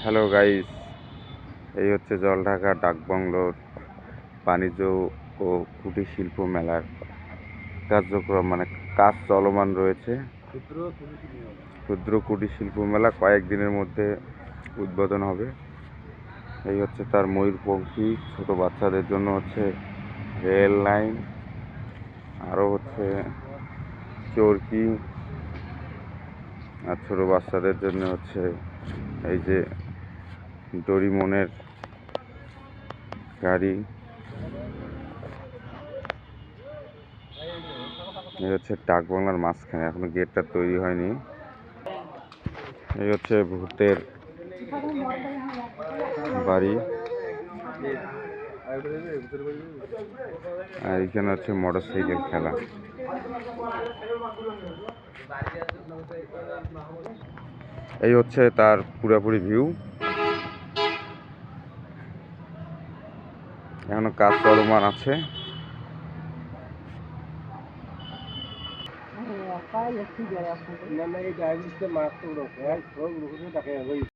Hello guys, এই হচ্ছে জলঢাকা ডাকবাংলোর বাণিজ্য ও কুটির শিল্প মেলার কার্যক্রম, মানে কাজ চলমান রয়েছে। ক্ষুদ্র কুটির শিল্প মেলা কয়েকদিনের মধ্যে উদ্বোধন হবে। এই হচ্ছে তার ময়ূরপঙ্খী, ছোট বাচ্চাদের জন্য হচ্ছে রেল লাইন, আরও হচ্ছে চরকি, আর ছোট বাচ্চাদের জন্য হচ্ছে এই যে ডোরিমনের গাড়ি। এই হচ্ছে ডাকবাংলার মাঝখানে, এখনো গেটটা তৈরি হয়নি। এই হচ্ছে ভূতের বাড়ি, আর এখানে হচ্ছে মোটরসাইকেল খেলা। এই হচ্ছে তার পুরোপুরি ভিউ। এখনো কাজ চলমান আছে।